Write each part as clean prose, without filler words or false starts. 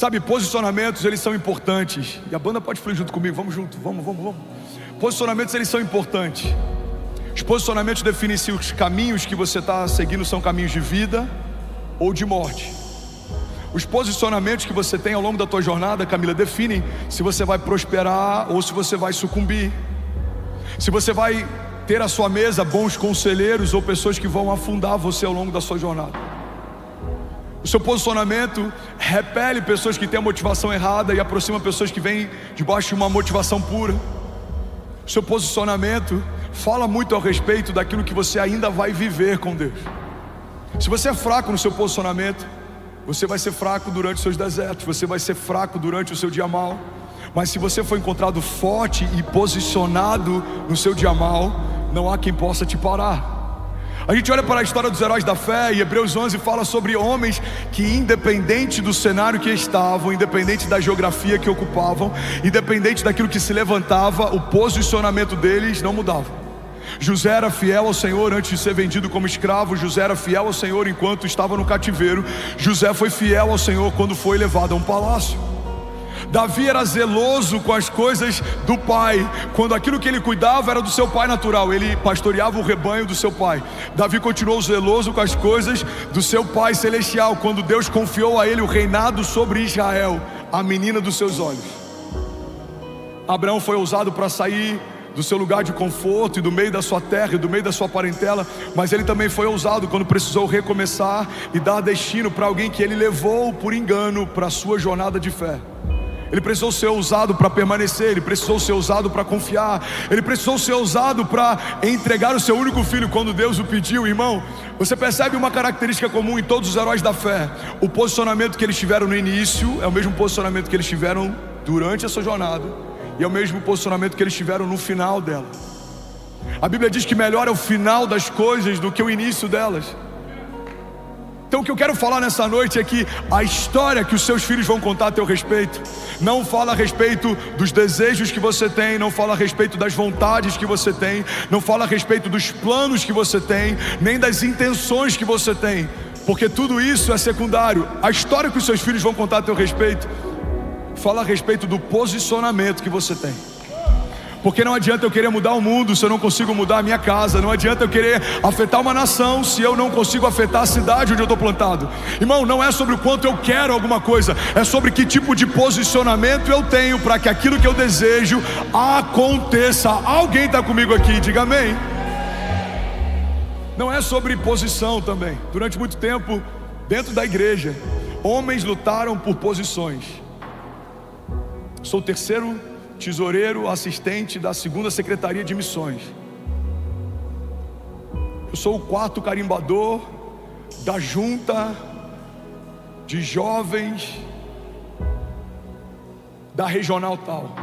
Sabe, posicionamentos, eles são importantes. E a banda pode fluir junto comigo, vamos junto, vamos. Posicionamentos, eles são importantes. Os posicionamentos definem se os caminhos que você está seguindo são caminhos de vida ou de morte. Os posicionamentos que você tem ao longo da tua jornada, Camila, definem se você vai prosperar ou se você vai sucumbir. Se você vai ter à sua mesa bons conselheiros ou pessoas que vão afundar você ao longo da sua jornada. O seu posicionamento repele pessoas que têm a motivação errada e aproxima pessoas que vêm debaixo de uma motivação pura. O seu posicionamento fala muito a respeito daquilo que você ainda vai viver com Deus. Se você é fraco no seu posicionamento, você vai ser fraco durante os seus desertos, você vai ser fraco durante o seu dia mal. Mas se você for encontrado forte e posicionado no seu dia mal, não há quem possa te parar. A gente olha para a história dos heróis da fé e Hebreus 11 fala sobre homens que, independente do cenário que estavam, independente da geografia que ocupavam, independente daquilo que se levantava, o posicionamento deles não mudava. José era fiel ao Senhor antes de ser vendido como escravo. José era fiel ao Senhor enquanto estava no cativeiro. José foi fiel ao Senhor quando foi levado a um palácio. Davi era zeloso com as coisas do pai, quando aquilo que ele cuidava era do seu pai natural. Ele pastoreava o rebanho do seu pai. Davi continuou zeloso com as coisas do seu pai celestial, quando Deus confiou a ele o reinado sobre Israel, a menina dos seus olhos. Abraão foi ousado para sair do seu lugar de conforto e do meio da sua terra e do meio da sua parentela, mas ele também foi ousado quando precisou recomeçar e dar destino para alguém que ele levou por engano para a sua jornada de fé. Ele precisou ser ousado para permanecer, ele precisou ser ousado para confiar, ele precisou ser ousado para entregar o seu único filho quando Deus o pediu. Irmão, você percebe uma característica comum em todos os heróis da fé: o posicionamento que eles tiveram no início é o mesmo posicionamento que eles tiveram durante a sua jornada, e é o mesmo posicionamento que eles tiveram no final dela. A Bíblia diz que melhor é o final das coisas do que o início delas. Então o que eu quero falar nessa noite é que a história que os seus filhos vão contar a teu respeito não fala a respeito dos desejos que você tem, não fala a respeito das vontades que você tem, não fala a respeito dos planos que você tem, nem das intenções que você tem, porque tudo isso é secundário. A história que os seus filhos vão contar a teu respeito fala a respeito do posicionamento que você tem. Porque não adianta eu querer mudar o mundo se eu não consigo mudar a minha casa. Não adianta eu querer afetar uma nação se eu não consigo afetar a cidade onde eu estou plantado. Irmão, não é sobre o quanto eu quero alguma coisa, é sobre que tipo de posicionamento eu tenho para que aquilo que eu desejo aconteça. Alguém está comigo aqui? Diga amém. Não é sobre posição também. Durante muito tempo, dentro da igreja, homens lutaram por posições. Sou o terceiro tesoureiro assistente da 2ª Secretaria de Missões. Eu sou o 4º carimbador da junta de jovens da regional tal.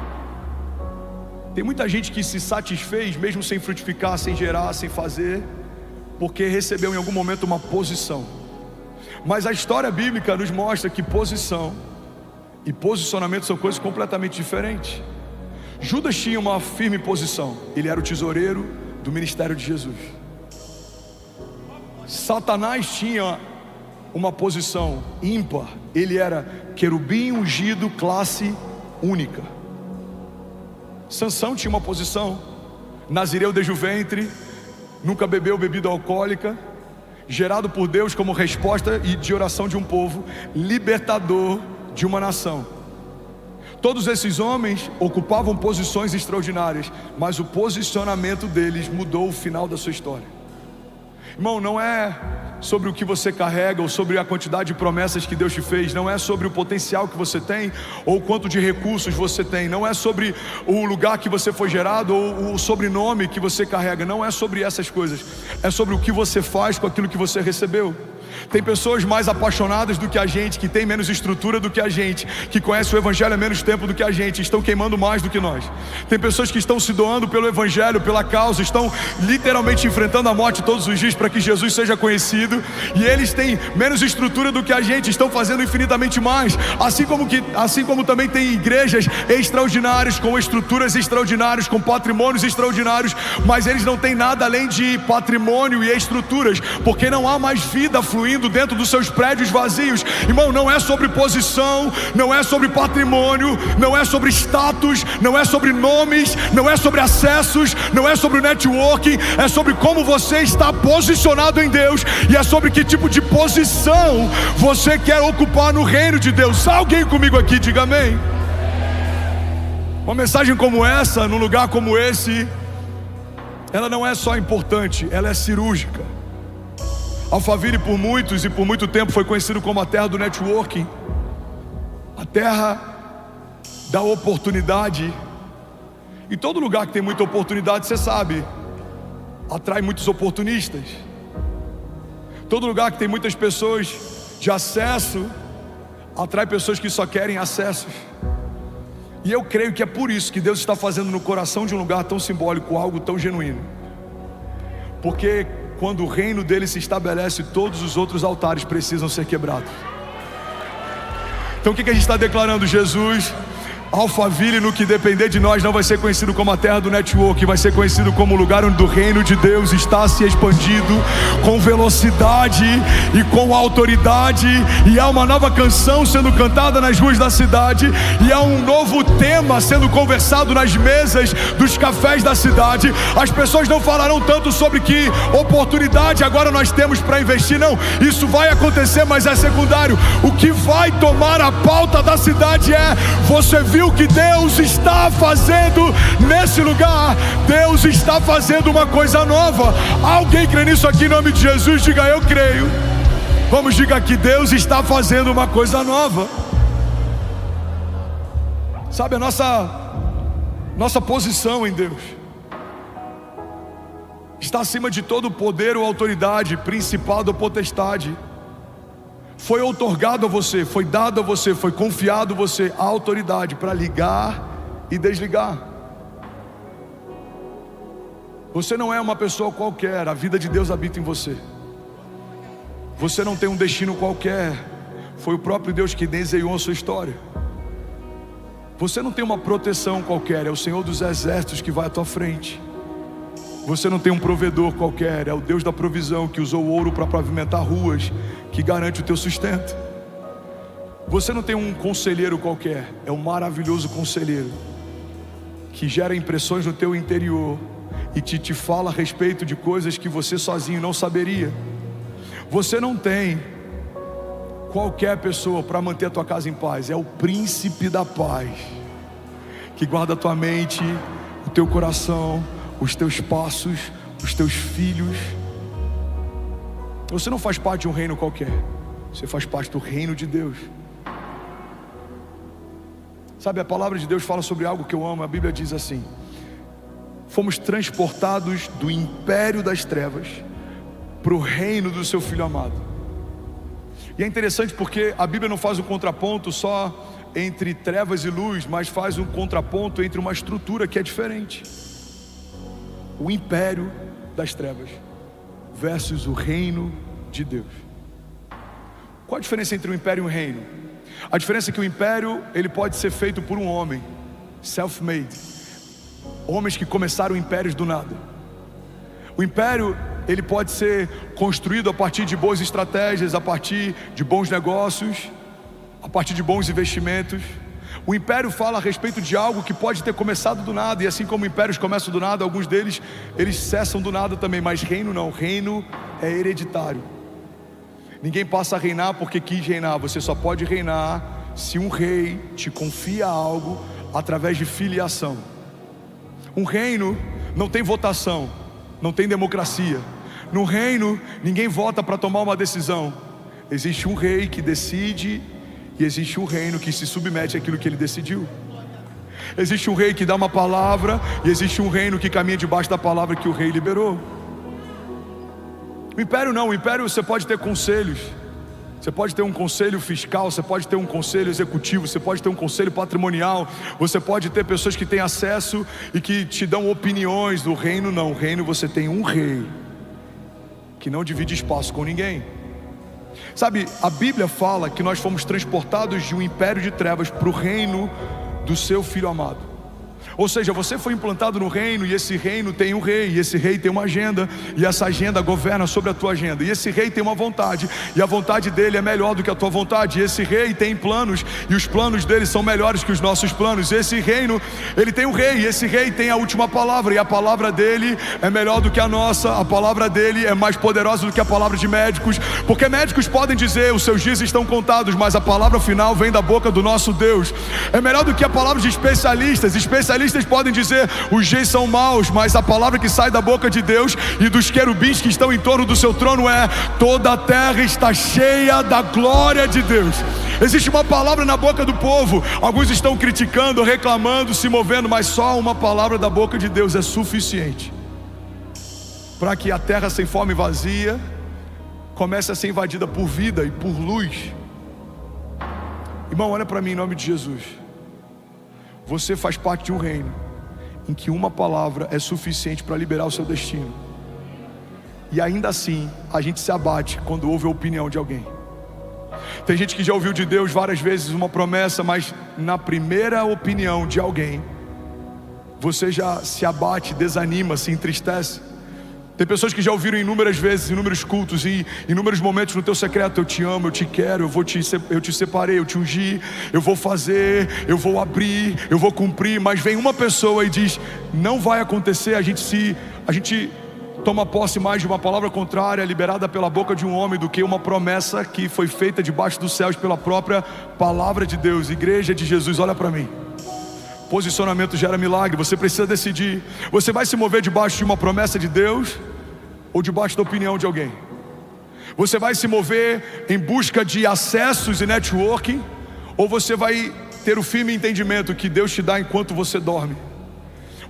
Tem muita gente que se satisfez mesmo sem frutificar, sem gerar, sem fazer, porque recebeu em algum momento uma posição. Mas a história bíblica nos mostra que posição e posicionamento são coisas completamente diferentes. Judas tinha uma firme posição, ele era o tesoureiro do ministério de Jesus. Satanás tinha uma posição ímpar, ele era querubim ungido, classe única. Sansão tinha uma posição, nazireu desde o ventre, nunca bebeu bebida alcoólica, gerado por Deus como resposta e de oração de um povo, libertador de uma nação. Todos esses homens ocupavam posições extraordinárias, mas o posicionamento deles mudou o final da sua história. Irmão, não é sobre o que você carrega ou sobre a quantidade de promessas que Deus te fez, não é sobre o potencial que você tem ou o quanto de recursos você tem, não é sobre o lugar que você foi gerado ou o sobrenome que você carrega, não é sobre essas coisas, é sobre o que você faz com aquilo que você recebeu. Tem pessoas mais apaixonadas do que a gente, que tem menos estrutura do que a gente, que conhecem o evangelho há menos tempo do que a gente, estão queimando mais do que nós. Tem pessoas que estão se doando pelo evangelho, pela causa, estão literalmente enfrentando a morte todos os dias para que Jesus seja conhecido, e eles têm menos estrutura do que a gente, estão fazendo infinitamente mais, assim como também tem igrejas extraordinárias, com estruturas extraordinárias, com patrimônios extraordinários, mas eles não têm nada além de patrimônio e estruturas, porque não há mais vida fluindo usufruindo dentro dos seus prédios vazios. Irmão, não é sobre posição, não é sobre patrimônio, não é sobre status, não é sobre nomes, não é sobre acessos, não é sobre networking, é sobre como você está posicionado em Deus, e é sobre que tipo de posição você quer ocupar no reino de Deus. Alguém comigo aqui, diga amém. Uma mensagem como essa, num lugar como esse, ela não é só importante, ela é cirúrgica. Alphaville por muitos e por muito tempo foi conhecido como a terra do networking, a terra da oportunidade. E todo lugar que tem muita oportunidade, você sabe, atrai muitos oportunistas. Todo lugar que tem muitas pessoas de acesso, atrai pessoas que só querem acessos. E eu creio que é por isso que Deus está fazendo no coração de um lugar tão simbólico algo tão genuíno. Porque quando o reino dele se estabelece, todos os outros altares precisam ser quebrados. Então o que a gente está declarando? Jesus, Alphaville, no que depender de nós, não vai ser conhecido como a terra do network, vai ser conhecido como o lugar onde o reino de Deus está se expandindo com velocidade e com autoridade. E há uma nova canção sendo cantada nas ruas da cidade, e há um novo tema sendo conversado nas mesas dos cafés da cidade. As pessoas não falarão tanto sobre que oportunidade agora nós temos para investir, não, isso vai acontecer, mas é secundário. O que vai tomar a pauta da cidade é: você viu o que Deus está fazendo nesse lugar? Deus está fazendo uma coisa nova. Alguém crê nisso aqui em nome de Jesus? Diga: eu creio. Vamos, diga que Deus está fazendo uma coisa nova. Sabe, a nossa posição em Deus está acima de todo poder ou autoridade, principado ou potestade. Foi outorgado a você, foi dado a você, foi confiado a você a autoridade para ligar e desligar. Você não é uma pessoa qualquer, a vida de Deus habita em você. Você não tem um destino qualquer, foi o próprio Deus que desenhou a sua história. Você não tem uma proteção qualquer, é o Senhor dos exércitos que vai à tua frente. Você não tem um provedor qualquer, é o Deus da provisão que usou o ouro para pavimentar ruas, que garante o teu sustento. Você não tem um conselheiro qualquer, é um maravilhoso conselheiro que gera impressões no teu interior e te fala a respeito de coisas que você sozinho não saberia. Você não tem qualquer pessoa para manter a tua casa em paz, é o príncipe da paz que guarda a tua mente, o teu coração, os teus passos, os teus filhos. Você não faz parte de um reino qualquer, você faz parte do reino de Deus. Sabe, a palavra de Deus fala sobre algo que eu amo. A Bíblia diz assim: fomos transportados do império das trevas para o reino do seu Filho amado. E é interessante porque a Bíblia não faz um contraponto só entre trevas e luz, mas faz um contraponto entre uma estrutura que é diferente. O império das trevas versus o reino de Deus. Qual a diferença entre o império e o reino? A diferença é que o império, ele pode ser feito por um homem, self-made, homens que começaram impérios do nada. O império, ele pode ser construído a partir de boas estratégias, a partir de bons negócios, a partir de bons investimentos. O império fala a respeito de algo que pode ter começado do nada, e assim como impérios começam do nada, alguns deles, eles cessam do nada também. Mas reino não, reino é hereditário. Ninguém passa a reinar porque quis reinar. Você só pode reinar se um rei te confia algo através de filiação. Um reino não tem votação, não tem democracia. No reino, ninguém vota para tomar uma decisão. Existe um rei que decide, e existe um reino que se submete àquilo que ele decidiu. Existe um rei que dá uma palavra, e existe um reino que caminha debaixo da palavra que o rei liberou. O império não, o império você pode ter conselhos. Você pode ter um conselho fiscal, você pode ter um conselho executivo, você pode ter um conselho patrimonial, você pode ter pessoas que têm acesso e que te dão opiniões. Do reino não, o reino você tem um rei que não divide espaço com ninguém. Sabe, a Bíblia fala que nós fomos transportados de um império de trevas para o reino do seu Filho amado. Ou seja, você foi implantado no reino, e esse reino tem um rei, e esse rei tem uma agenda, e essa agenda governa sobre a tua agenda, e esse rei tem uma vontade, e a vontade dele é melhor do que a tua vontade, e esse rei tem planos, e os planos dele são melhores que os nossos planos. Esse reino, ele tem um rei, e esse rei tem a última palavra, e a palavra dele é melhor do que a nossa, a palavra dele é mais poderosa do que a palavra de médicos, porque médicos podem dizer, os seus dias estão contados, mas a palavra final vem da boca do nosso Deus. É melhor do que a palavra de especialistas podem dizer, os dias são maus, mas a palavra que sai da boca de Deus e dos querubins que estão em torno do seu trono é, toda a terra está cheia da glória de Deus. Existe uma palavra na boca do povo, alguns estão criticando, reclamando, se movendo, mas só uma palavra da boca de Deus é suficiente para que a terra sem forma e vazia comece a ser invadida por vida e por luz. Irmão, olha para mim em nome de Jesus. Você faz parte de um reino em que uma palavra é suficiente para liberar o seu destino. E ainda assim, a gente se abate quando ouve a opinião de alguém. Tem gente que já ouviu de Deus várias vezes uma promessa, mas na primeira opinião de alguém, você já se abate, desanima, se entristece. Tem pessoas que já ouviram inúmeras vezes, inúmeros cultos, em inúmeros momentos no teu secreto: eu te amo, eu te quero, eu te separei, eu te ungi, eu vou fazer, eu vou abrir, eu vou cumprir. Mas vem uma pessoa e diz, não vai acontecer. A gente toma posse mais de uma palavra contrária, liberada pela boca de um homem, do que uma promessa que foi feita debaixo dos céus pela própria palavra de Deus. Igreja de Jesus, olha para mim. Posicionamento gera milagre. Você precisa decidir. Você vai se mover debaixo de uma promessa de Deus ou debaixo da opinião de alguém? Você vai se mover em busca de acessos e networking, ou você vai ter o firme entendimento que Deus te dá enquanto você dorme?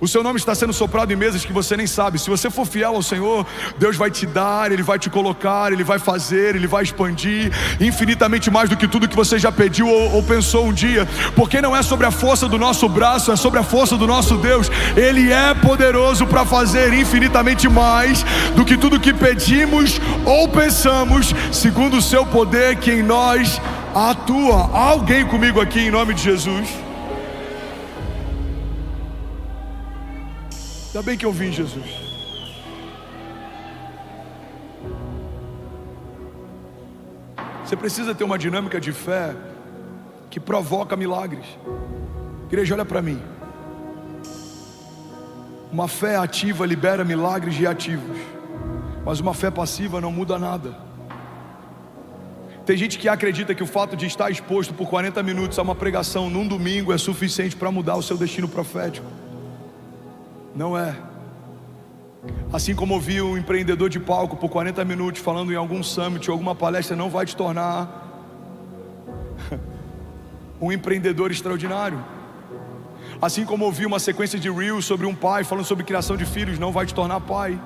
O seu nome está sendo soprado em mesas que você nem sabe. Se você for fiel ao Senhor, Deus vai te dar, Ele vai te colocar, Ele vai fazer, Ele vai expandir infinitamente mais do que tudo que você já pediu ou pensou um dia. Porque não é sobre a força do nosso braço, é sobre a força do nosso Deus. Ele é poderoso para fazer infinitamente mais do que tudo que pedimos ou pensamos, segundo o seu poder que em nós atua. Há alguém comigo aqui em nome de Jesus? Ainda bem que eu vim, Jesus. Você precisa ter uma dinâmica de fé que provoca milagres. Igreja, olha para mim. Uma fé ativa libera milagres reativos, mas uma fé passiva não muda nada. Tem gente que acredita que o fato de estar exposto por 40 minutos a uma pregação num domingo é suficiente para mudar o seu destino profético. Não é. Assim como ouvir um empreendedor de palco por 40 minutos falando em algum summit ou alguma palestra não vai te tornar um empreendedor extraordinário. Assim como ouvir uma sequência de reels sobre um pai falando sobre criação de filhos não vai te tornar pai.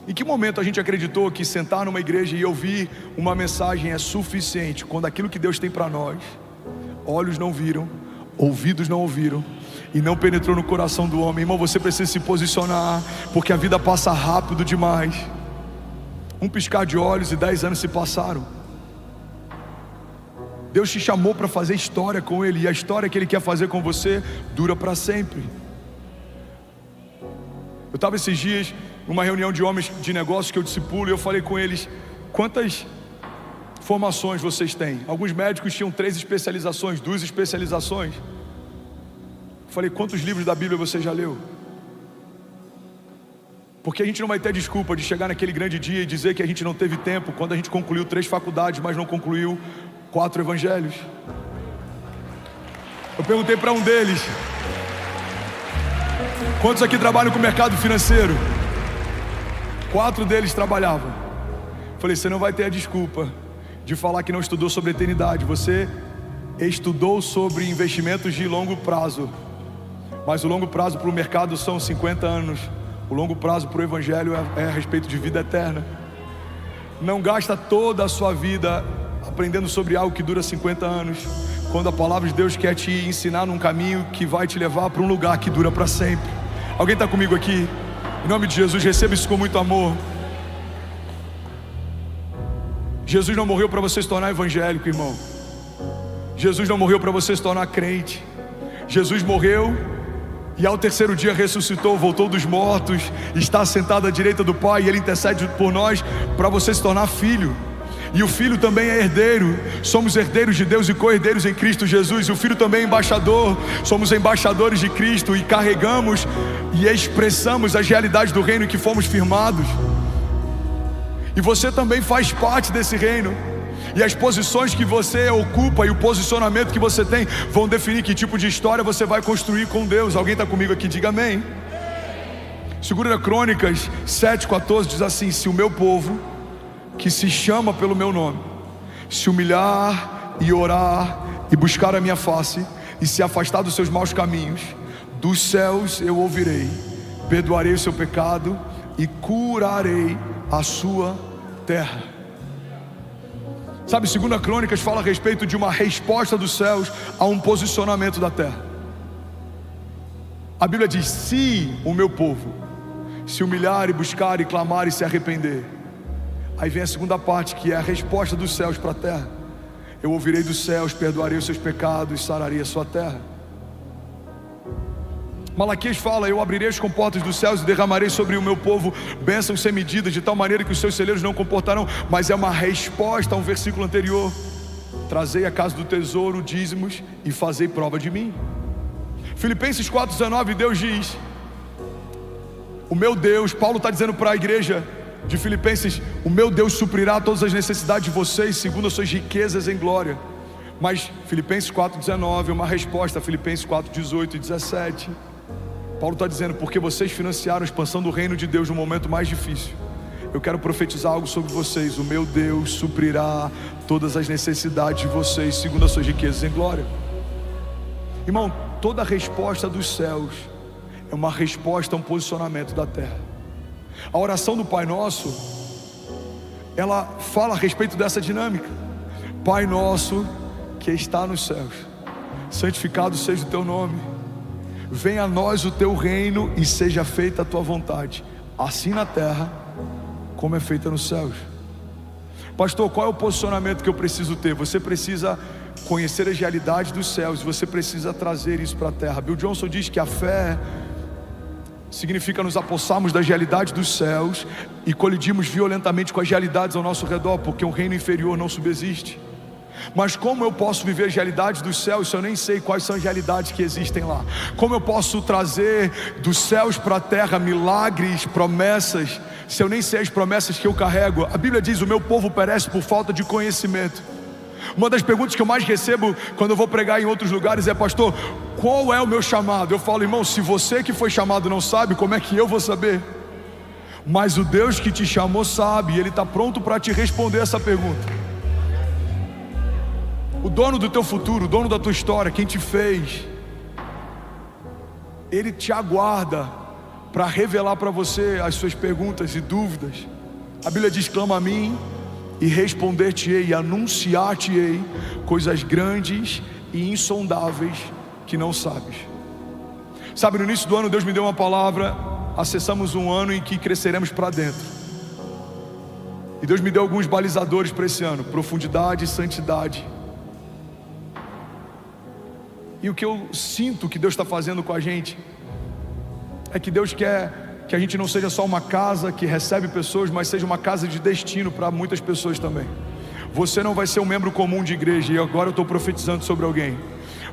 Em que momento a gente acreditou que sentar numa igreja e ouvir uma mensagem é suficiente, quando aquilo que Deus tem para nós, olhos não viram, ouvidos não ouviram e não penetrou no coração do homem? Irmão, você precisa se posicionar, porque a vida passa rápido demais. Um piscar de olhos e 10 anos se passaram. Deus te chamou para fazer história com Ele, e a história que Ele quer fazer com você dura para sempre. Eu estava esses dias numa reunião de homens de negócios que eu discipulo, e eu falei com eles: quantas formações vocês têm? Alguns médicos tinham 3 especializações, 2 especializações. Falei: quantos livros da Bíblia você já leu? Porque a gente não vai ter desculpa de chegar naquele grande dia e dizer que a gente não teve tempo, quando a gente concluiu 3 faculdades, mas não concluiu 4 evangelhos. Eu perguntei para um deles: quantos aqui trabalham com o mercado financeiro? 4 deles trabalhavam. Falei: você não vai ter a desculpa de falar que não estudou sobre a eternidade. Você estudou sobre investimentos de longo prazo, mas o longo prazo para o mercado são 50 anos. O longo prazo para o evangelho é a respeito de vida eterna. Não gasta toda a sua vida aprendendo sobre algo que dura 50 anos, quando a palavra de Deus quer te ensinar num caminho que vai te levar para um lugar que dura para sempre. Alguém está comigo aqui? Em nome de Jesus, receba isso com muito amor. Jesus não morreu para você se tornar evangélico, irmão. Jesus não morreu para você se tornar crente. Jesus morreu e ao terceiro dia ressuscitou, voltou dos mortos, está sentado à direita do Pai, e Ele intercede por nós para você se tornar filho. E o Filho também é herdeiro, somos herdeiros de Deus e co-herdeiros em Cristo Jesus. E o Filho também é embaixador, somos embaixadores de Cristo e carregamos e expressamos as realidades do reino em que fomos firmados. E você também faz parte desse reino. E as posições que você ocupa e o posicionamento que você tem vão definir que tipo de história você vai construir com Deus. Alguém está comigo aqui? Diga amém. 2 Crônicas 7,14 diz assim: se o meu povo, que se chama pelo meu nome, se humilhar e orar e buscar a minha face e se afastar dos seus maus caminhos, dos céus eu ouvirei, perdoarei o seu pecado e curarei a sua terra. Sabe, 2 Crônicas fala a respeito de uma resposta dos céus a um posicionamento da terra. A Bíblia diz: se o meu povo se humilhar e buscar e clamar e se arrepender. Aí vem a segunda parte, que é a resposta dos céus para a terra: eu ouvirei dos céus, perdoarei os seus pecados e sararei a sua terra. Malaquias fala: eu abrirei as comportas dos céus e derramarei sobre o meu povo bênçãos sem medida, de tal maneira que os seus celeiros não comportarão. Mas é uma resposta a um versículo anterior: trazei a casa do tesouro dízimos e fazei prova de mim. Filipenses 4,19, Deus diz: o meu Deus, Paulo está dizendo para a igreja de Filipenses: o meu Deus suprirá todas as necessidades de vocês segundo as suas riquezas em glória. Mas Filipenses 4,19 é uma resposta a Filipenses 4,18 e 17. Paulo está dizendo: porque vocês financiaram a expansão do reino de Deus no momento mais difícil, eu quero profetizar algo sobre vocês: o meu Deus suprirá todas as necessidades de vocês segundo as suas riquezas em glória. Irmão, toda resposta dos céus é uma resposta a um posicionamento da terra. A oração do Pai Nosso, ela fala a respeito dessa dinâmica: Pai nosso que está nos céus, santificado seja o teu nome, venha a nós o teu reino e seja feita a tua vontade, assim na terra como é feita nos céus. Pastor, qual é o posicionamento que eu preciso ter? Você precisa conhecer as realidades dos céus, você precisa trazer isso para a terra. Bill Johnson diz que a fé significa nos apossarmos das realidades dos céus e colidirmos violentamente com as realidades ao nosso redor, porque um reino inferior não subsiste. Mas como eu posso viver as realidades dos céus se eu nem sei quais são as realidades que existem lá? Como eu posso trazer dos céus para a terra milagres, promessas, se eu nem sei as promessas que eu carrego? A Bíblia diz: o meu povo perece por falta de conhecimento. Uma das perguntas que eu mais recebo quando eu vou pregar em outros lugares é: pastor, qual é o meu chamado? Eu falo: irmão, se você que foi chamado não sabe, como é que eu vou saber? Mas o Deus que te chamou sabe, e Ele está pronto para te responder essa pergunta. O dono do teu futuro, o dono da tua história, quem te fez, Ele te aguarda para revelar para você as suas perguntas e dúvidas. A Bíblia diz: clama a mim e responder-te-ei, e anunciar-te-ei coisas grandes e insondáveis que não sabes. Sabe, no início do ano Deus me deu uma palavra: acessamos um ano em que cresceremos para dentro. E Deus me deu alguns balizadores para esse ano: profundidade e santidade. E o que eu sinto que Deus está fazendo com a gente é que Deus quer que a gente não seja só uma casa que recebe pessoas, mas seja uma casa de destino para muitas pessoas também. Você não vai ser um membro comum de igreja, e agora eu estou profetizando sobre alguém.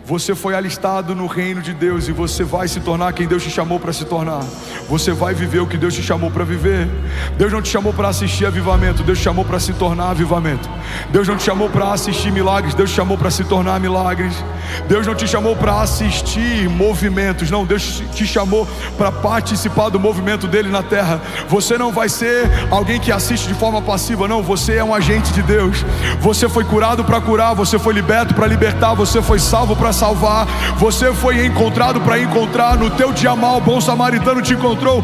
Você foi alistado no reino de Deus e você vai se tornar quem Deus te chamou para se tornar. Você vai viver o que Deus te chamou para viver. Deus não te chamou para assistir avivamento, Deus te chamou para se tornar avivamento. Deus não te chamou para assistir milagres, Deus te chamou para se tornar milagres. Deus não te chamou para assistir movimentos, não, Deus te chamou para participar do movimento dele na terra. Você não vai ser alguém que assiste de forma passiva, não, você é um agente de Deus. Você foi curado para curar, você foi liberto para libertar, você foi salvo para salvar, você foi encontrado para encontrar. No teu dia mal, o bom samaritano te encontrou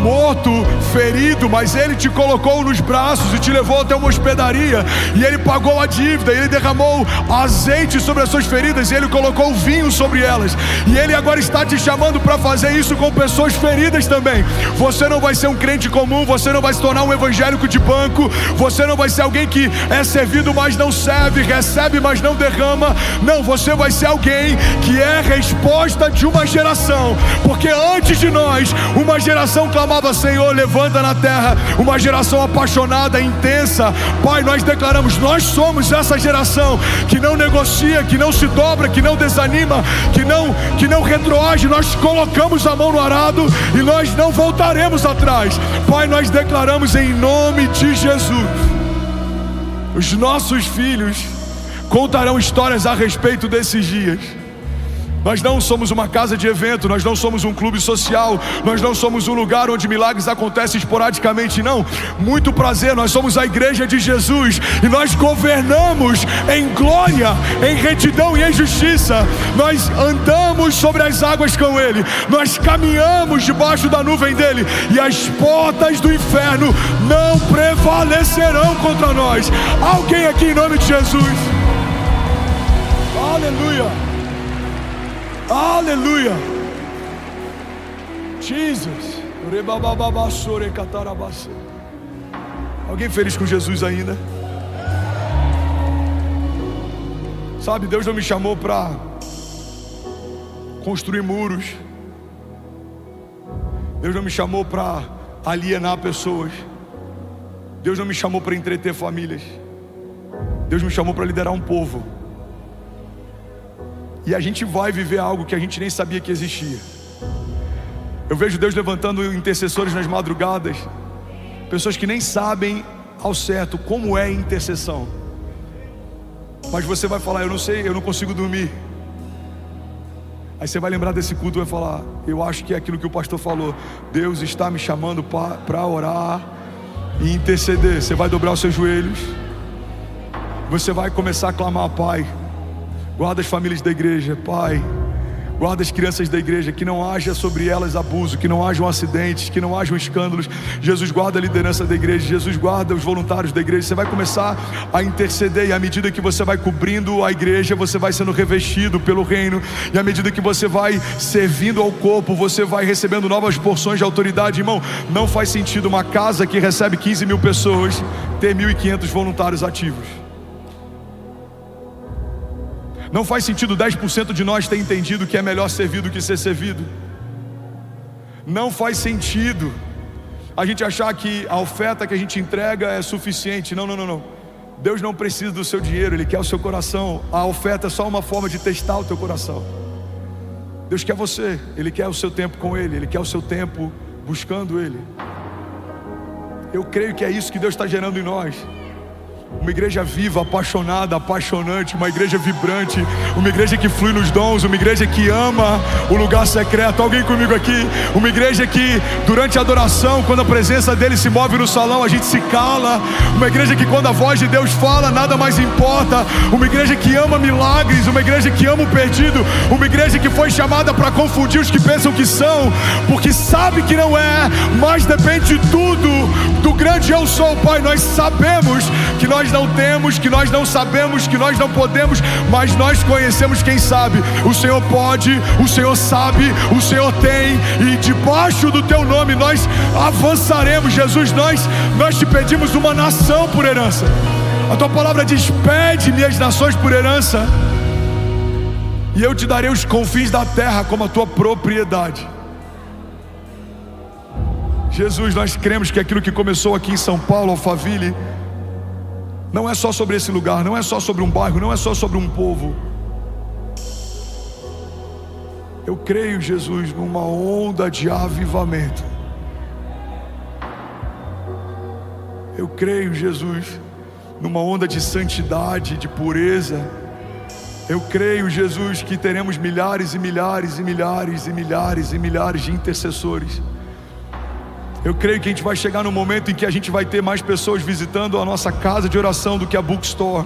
morto, ferido, mas ele te colocou nos braços e te levou até uma hospedaria, e ele pagou a dívida, e ele derramou azeite sobre as suas feridas, e ele colocou vinho sobre elas, e ele agora está te chamando para fazer isso com pessoas feridas também. Você não vai ser um crente comum, você não vai se tornar um evangélico de banco, você não vai ser alguém que é servido mas não serve, recebe mas não derrama. Não, você vai ser alguém alguém que é resposta de uma geração, porque antes de nós, uma geração clamava: Senhor, levanta na terra, uma geração apaixonada, intensa. Pai, nós declaramos: nós somos essa geração que não negocia, que não se dobra, que não desanima, que não retroage. Nós colocamos a mão no arado e nós não voltaremos atrás. Pai, nós declaramos em nome de Jesus: os nossos filhos contarão histórias a respeito desses dias. Nós não somos uma casa de evento, nós não somos um clube social, nós não somos um lugar onde milagres acontecem esporadicamente, não. Muito prazer, nós somos a igreja de Jesus e nós governamos em glória, em retidão e em justiça. Nós andamos sobre as águas com Ele, nós caminhamos debaixo da nuvem dEle, e as portas do inferno não prevalecerão contra nós. Alguém aqui em nome de Jesus? Aleluia! Aleluia! Jesus! Alguém feliz com Jesus ainda? Sabe, Deus não me chamou para construir muros. Deus não me chamou para alienar pessoas. Deus não me chamou para entreter famílias. Deus me chamou para liderar um povo. E a gente vai viver algo que a gente nem sabia que existia. Eu vejo Deus levantando intercessores nas madrugadas, pessoas que nem sabem ao certo como é intercessão. Mas você vai falar: eu não sei, eu não consigo dormir. Aí você vai lembrar desse culto e vai falar: eu acho que é aquilo que o pastor falou. Deus está me chamando para orar e interceder. Você vai dobrar os seus joelhos, você vai começar a clamar: Pai, guarda as famílias da igreja. Pai, guarda as crianças da igreja, que não haja sobre elas abuso, que não hajam acidentes, que não hajam escândalos. Jesus, guarda a liderança da igreja. Jesus, guarda os voluntários da igreja. Você vai começar a interceder, e à medida que você vai cobrindo a igreja, você vai sendo revestido pelo reino, e à medida que você vai servindo ao corpo, você vai recebendo novas porções de autoridade. Irmão, não faz sentido uma casa que recebe 15 mil pessoas ter 1.500 voluntários ativos. Não faz sentido 10% de nós ter entendido que é melhor servir do que ser servido. Não faz sentido a gente achar que a oferta que a gente entrega é suficiente. Não. Deus não precisa do seu dinheiro, Ele quer o seu coração. A oferta é só uma forma de testar o teu coração. Deus quer você, Ele quer o seu tempo com Ele, Ele quer o seu tempo buscando Ele. Eu creio que é isso que Deus está gerando em nós. Uma igreja viva, apaixonada, apaixonante, uma igreja vibrante, uma igreja que flui nos dons, uma igreja que ama o lugar secreto. Alguém comigo aqui? Uma igreja que durante a adoração, quando a presença dele se move no salão, a gente se cala. Uma igreja que quando a voz de Deus fala, nada mais importa. Uma igreja que ama milagres, uma igreja que ama o perdido, uma igreja que foi chamada para confundir os que pensam que são, porque sabe que não é, mas depende de tudo do grande eu sou. Pai, nós sabemos que nós não temos, que nós não sabemos, que nós não podemos, mas nós conhecemos quem sabe. O Senhor pode, o Senhor sabe, o Senhor tem, e debaixo do teu nome nós avançaremos. Jesus, nós te pedimos uma nação por herança. A tua palavra diz: pede-me as nações por herança, e eu te darei os confins da terra como a tua propriedade. Jesus, nós cremos que aquilo que começou aqui em São Paulo, Alphaville, não é só sobre esse lugar, não é só sobre um bairro, não é só sobre um povo. Eu creio, Jesus, numa onda de avivamento. Eu creio, Jesus, numa onda de santidade, de pureza. Eu creio, Jesus, que teremos milhares e milhares e milhares e milhares e milhares de intercessores. Eu creio que a gente vai chegar no momento em que a gente vai ter mais pessoas visitando a nossa casa de oração do que a bookstore.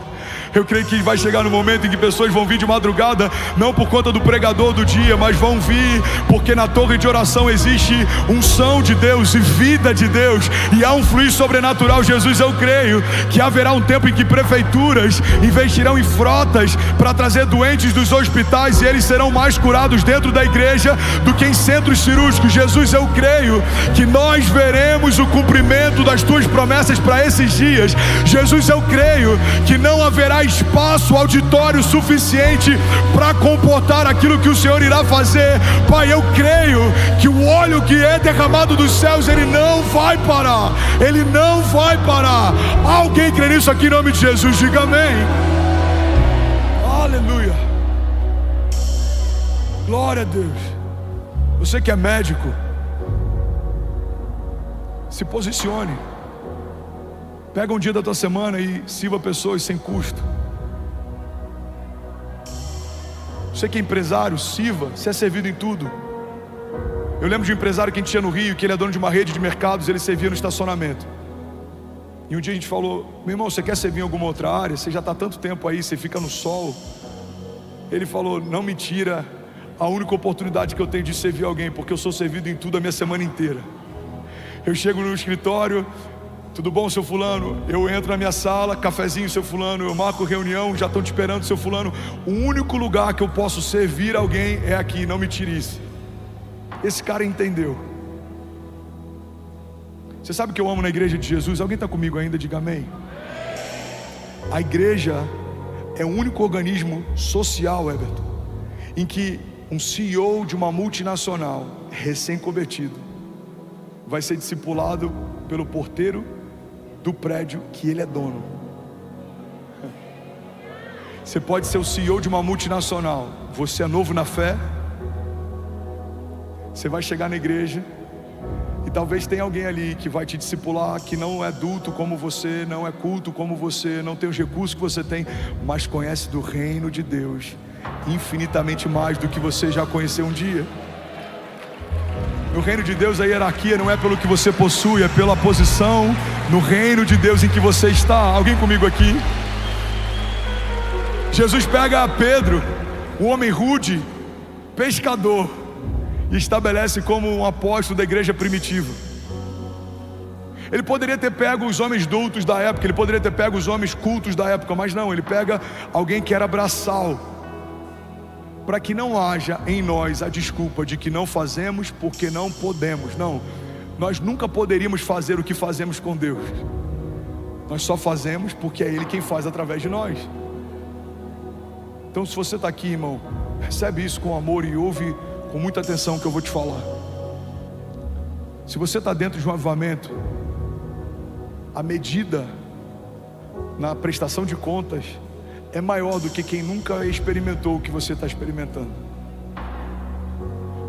Eu creio que vai chegar no momento em que pessoas vão vir de madrugada, não por conta do pregador do dia, mas vão vir porque na torre de oração existe unção de Deus e vida de Deus, e há um fluir sobrenatural. Jesus, eu creio que haverá um tempo em que prefeituras investirão em frotas para trazer doentes dos hospitais, e eles serão mais curados dentro da igreja do que em centros cirúrgicos. Jesus, eu creio que nós nós veremos o cumprimento das tuas promessas para esses dias. Jesus, eu creio que não haverá espaço auditório suficiente para comportar aquilo que o Senhor irá fazer. Pai, eu creio que o óleo que é derramado dos céus, ele não vai parar, ele não vai parar. Alguém crê nisso aqui em nome de Jesus? Diga amém. Aleluia, glória a Deus. Você que é médico, se posicione. Pega um dia da tua semana e sirva pessoas sem custo. Você que é empresário, sirva, se é servido em tudo. Eu lembro de um empresário que a gente tinha no Rio, que ele é dono de uma rede de mercados, ele servia no estacionamento. E um dia a gente falou: meu irmão, você quer servir em alguma outra área? Você já está há tanto tempo aí, você fica no sol. Ele falou: não me tira a única oportunidade que eu tenho de servir alguém, porque eu sou servido em tudo a minha semana inteira. Eu chego no escritório: tudo bom, seu fulano? Eu entro na minha sala, cafezinho, seu fulano. Eu marco reunião, já estão te esperando, seu fulano. O único lugar que eu posso servir alguém é aqui, não me tire isso. Esse cara entendeu. Você sabe o que eu amo na igreja de Jesus? Alguém está comigo ainda? Diga amém. A igreja é o único organismo social, Everton, em que um CEO de uma multinacional recém-convertido vai ser discipulado pelo porteiro do prédio que ele é dono. Você pode ser o CEO de uma multinacional, você é novo na fé, você vai chegar na igreja e talvez tenha alguém ali que vai te discipular, que não é adulto como você, não é culto como você, não tem os recursos que você tem, mas conhece do reino de Deus infinitamente mais do que você já conheceu um dia. No reino de Deus a hierarquia não é pelo que você possui, é pela posição no reino de Deus em que você está. Alguém comigo aqui? Jesus pega Pedro, um homem rude, pescador, e estabelece como um apóstolo da igreja primitiva. Ele poderia ter pego os homens doutos da época, ele poderia ter pego os homens cultos da época, mas não, ele pega alguém que era braçal, para que não haja em nós a desculpa de que não fazemos porque não podemos. Não, nós nunca poderíamos fazer o que fazemos com Deus. Nós só fazemos porque é Ele quem faz através de nós. Então, se você está aqui, irmão, recebe isso com amor e ouve com muita atenção o que eu vou te falar. Se você está dentro de um avivamento, a medida na prestação de contas é maior do que quem nunca experimentou o que você está experimentando.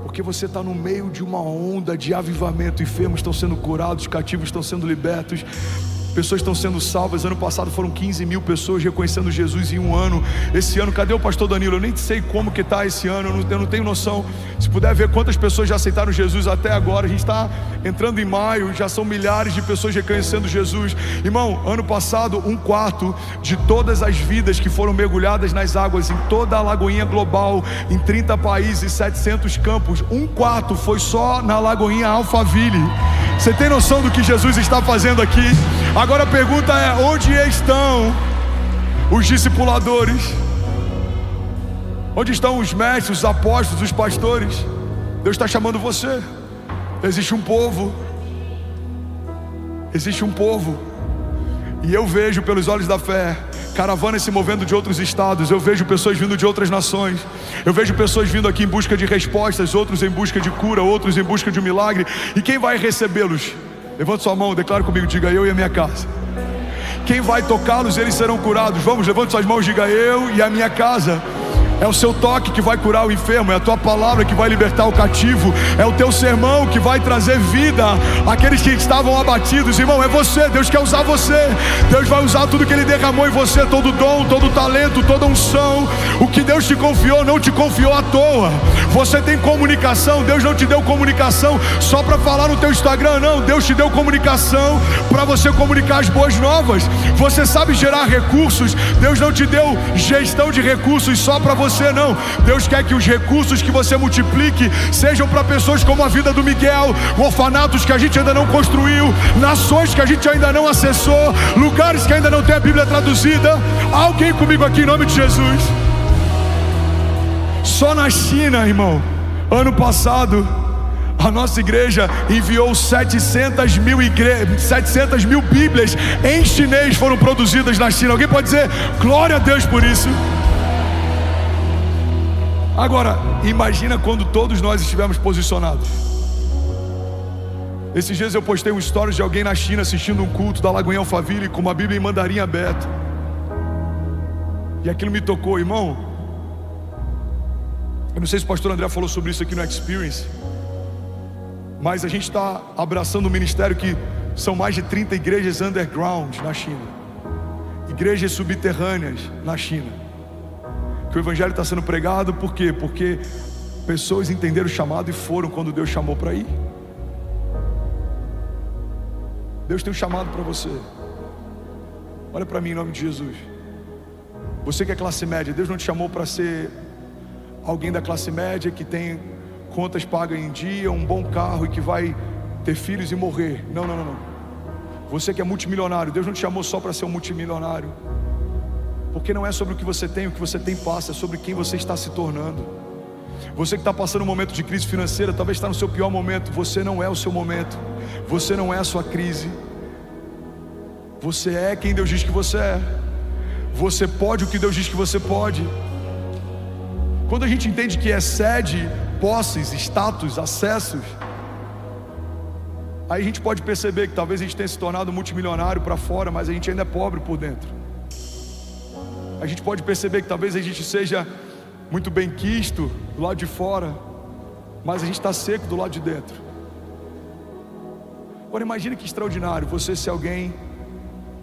Porque você está no meio de uma onda de avivamento. Enfermos estão sendo curados, cativos estão sendo libertos, pessoas estão sendo salvas. Ano passado foram 15 mil pessoas reconhecendo Jesus em um ano. Esse ano, cadê o pastor Danilo? Eu nem sei como que está esse ano, eu não tenho noção. Se puder ver quantas pessoas já aceitaram Jesus até agora. A gente está entrando em maio, já são milhares de pessoas reconhecendo Jesus. Irmão, ano passado, 1/4 de todas as vidas que foram mergulhadas nas águas em toda a Lagoinha Global, em 30 países, 700 campos, 1/4 foi só na Lagoinha Alphaville. Você tem noção do que Jesus está fazendo aqui? Agora a pergunta é: onde estão os discipuladores? Onde estão os mestres, os apóstolos, os pastores? Deus está chamando você. Existe um povo. Existe um povo. E eu vejo pelos olhos da fé caravanas se movendo de outros estados. Eu vejo pessoas vindo de outras nações. Eu vejo pessoas vindo aqui em busca de respostas, outros em busca de cura, outros em busca de um milagre. E quem vai recebê-los? Levante sua mão, declare comigo, diga: eu e a minha casa. Quem vai tocá-los, eles serão curados. Vamos, levante suas mãos, diga: eu e a minha casa. É o seu toque que vai curar o enfermo, é a tua palavra que vai libertar o cativo, é o teu sermão que vai trazer vida àqueles que estavam abatidos. Irmão, é você, Deus quer usar você. Deus vai usar tudo que Ele derramou em você, todo dom, todo talento, toda unção. O que Deus te confiou, não te confiou à toa. Você tem comunicação, Deus não te deu comunicação só para falar no teu Instagram, não. Deus te deu comunicação para você comunicar as boas novas. Você sabe gerar recursos, Deus não te deu gestão de recursos só para você, não. Deus quer que os recursos que você multiplique sejam para pessoas como a vida do Miguel, orfanatos que a gente ainda não construiu, nações que a gente ainda não acessou, lugares que ainda não tem a Bíblia traduzida. Alguém comigo aqui em nome de Jesus? Só na China, irmão, ano passado, A nossa igreja enviou 700 mil Bíblias em chinês foram produzidas na China. Alguém pode dizer glória a Deus por isso? Agora, imagina quando todos nós estivermos posicionados. Esses dias eu postei um stories de alguém na China assistindo um culto da Lagoinha Alphaville com uma Bíblia em mandarim aberta. E aquilo me tocou, irmão. Eu não sei se o pastor André falou sobre isso aqui no Experience, mas a gente está abraçando um ministério que são mais de 30 igrejas underground na China, igrejas subterrâneas na China, que o evangelho está sendo pregado. Por quê? Porque pessoas entenderam o chamado e foram quando Deus chamou para ir. Deus tem um chamado para você. Olha para mim em nome de Jesus. Você que é classe média, Deus não te chamou para ser alguém da classe média que tem contas pagas em dia, um bom carro e que vai ter filhos e morrer. Não. Você que é multimilionário, Deus não te chamou só para ser um multimilionário. Porque não é sobre o que você tem passa, é sobre quem você está se tornando. Você que está passando um momento de crise financeira, talvez está no seu pior momento. Você não é o seu momento, você não é a sua crise. Você é quem Deus diz que você é. Você pode o que Deus diz que você pode. Quando a gente entende que excede posses, status, acessos, aí a gente pode perceber que talvez a gente tenha se tornado multimilionário para fora, mas a gente ainda é pobre por dentro. A gente pode perceber que talvez a gente seja muito bem quisto do lado de fora, mas a gente está seco do lado de dentro. Agora imagine que extraordinário você ser alguém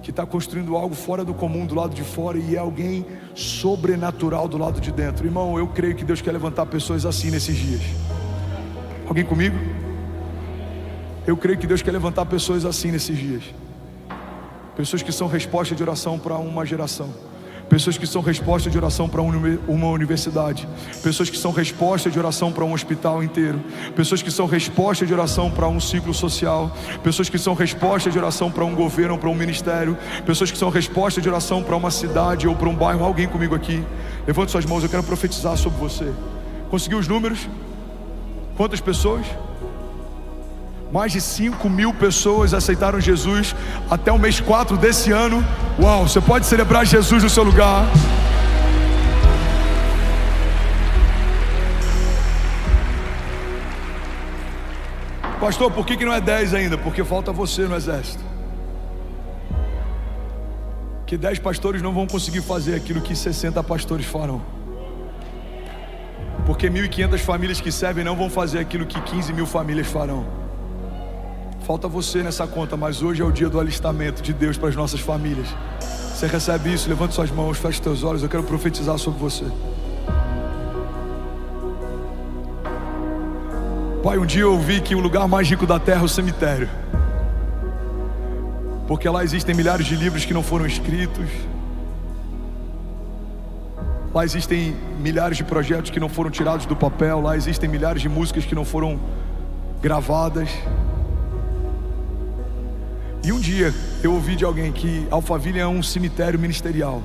que está construindo algo fora do comum do lado de fora e é alguém sobrenatural do lado de dentro. Irmão, eu creio que Deus quer levantar pessoas assim nesses dias. Alguém comigo? Eu creio que Deus quer levantar pessoas assim nesses dias. Pessoas que são resposta de oração para uma geração. Pessoas que são resposta de oração para uma universidade. Pessoas que são resposta de oração para um hospital inteiro. Pessoas que são resposta de oração para um ciclo social. Pessoas que são resposta de oração para um governo ou para um ministério. Pessoas que são resposta de oração para uma cidade ou para um bairro. Alguém comigo aqui? Levante suas mãos, eu quero profetizar sobre você. Conseguiu os números? Quantas pessoas? Mais de 5 mil pessoas aceitaram Jesus até o mês 4 desse ano. Uau, você pode celebrar Jesus no seu lugar. Pastor, por que não é 10 ainda? Porque falta você no exército. Que 10 pastores não vão conseguir fazer aquilo que 60 pastores farão. Porque 1.500 famílias que servem não vão fazer aquilo que 15 mil famílias farão. Falta você nessa conta, mas hoje é o dia do alistamento de Deus para as nossas famílias. Você recebe isso? Levante suas mãos, feche seus olhos, eu quero profetizar sobre você. Pai, um dia eu ouvi que o lugar mais rico da terra é o cemitério. Porque lá existem milhares de livros que não foram escritos. Lá existem milhares de projetos que não foram tirados do papel. Lá existem milhares de músicas que não foram gravadas. E um dia eu ouvi de alguém que Alphaville é um cemitério ministerial.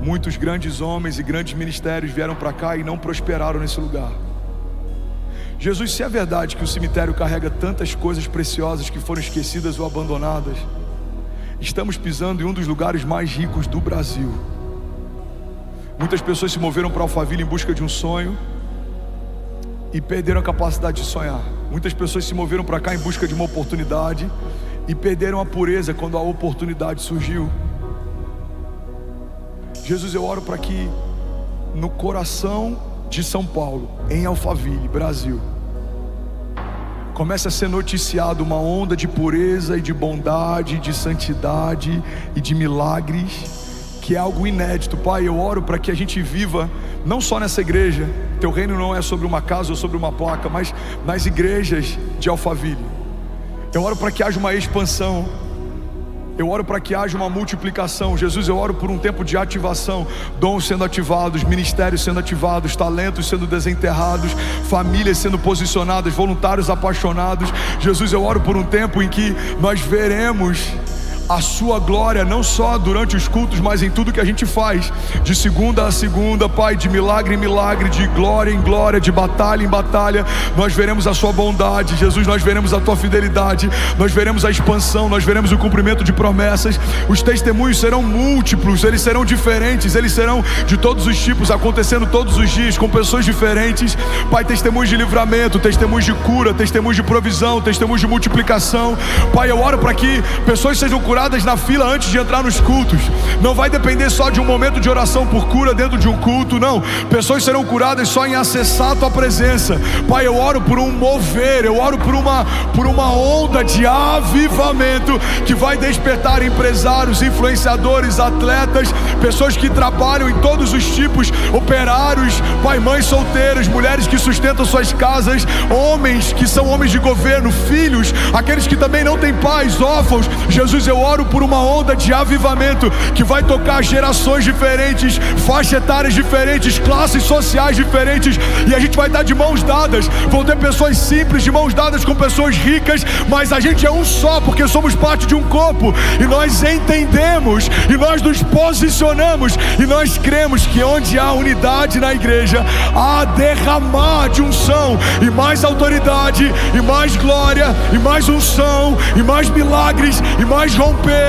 Muitos grandes homens e grandes ministérios vieram para cá e não prosperaram nesse lugar. Jesus, se é verdade que o cemitério carrega tantas coisas preciosas que foram esquecidas ou abandonadas, estamos pisando em um dos lugares mais ricos do Brasil. Muitas pessoas se moveram para Alphaville em busca de um sonho e perderam a capacidade de sonhar. Muitas pessoas se moveram para cá em busca de uma oportunidade e perderam a pureza quando a oportunidade surgiu. Jesus, eu oro para que no coração de São Paulo, em Alphaville, Brasil, comece a ser noticiado uma onda de pureza e de bondade, de santidade e de milagres, que é algo inédito. Pai, eu oro para que a gente viva não só nessa igreja. Teu reino não é sobre uma casa ou sobre uma placa, mas nas igrejas de Alphaville. Eu oro para que haja uma expansão. Eu oro para que haja uma multiplicação. Jesus, eu oro por um tempo de ativação. Dons sendo ativados, ministérios sendo ativados, talentos sendo desenterrados, famílias sendo posicionadas, voluntários apaixonados. Jesus, eu oro por um tempo em que nós veremos a sua glória, não só durante os cultos, mas em tudo que a gente faz, de segunda a segunda, Pai, de milagre em milagre, de glória em glória, de batalha em batalha. Nós veremos a sua bondade, Jesus, nós veremos a tua fidelidade, nós veremos a expansão, nós veremos o cumprimento de promessas. Os testemunhos serão múltiplos, eles serão diferentes, eles serão de todos os tipos, acontecendo todos os dias, com pessoas diferentes, Pai. Testemunhos de livramento, testemunhos de cura, testemunhos de provisão, testemunhos de multiplicação. Pai, eu oro para que pessoas sejam curadas na fila antes de entrar nos cultos. Não vai depender só de um momento de oração por cura dentro de um culto, não. Pessoas serão curadas só em acessar a tua presença. Pai, eu oro por um mover, eu oro por uma onda de avivamento que vai despertar empresários, influenciadores, atletas, pessoas que trabalham em todos os tipos, operários, Pai, mães solteiras, mulheres que sustentam suas casas, homens que são homens de governo, filhos, aqueles que também não têm pais, órfãos. Jesus, eu oro por uma onda de avivamento que vai tocar gerações diferentes, faixas etárias diferentes, classes sociais diferentes, e a gente vai estar de mãos dadas. Vão ter pessoas simples de mãos dadas com pessoas ricas, mas a gente é um só, porque somos parte de um corpo, e nós entendemos, e nós nos posicionamos, e nós cremos que onde há unidade na igreja, há derramar de unção, e mais autoridade, e mais glória, e mais unção, e mais milagres, e mais romper.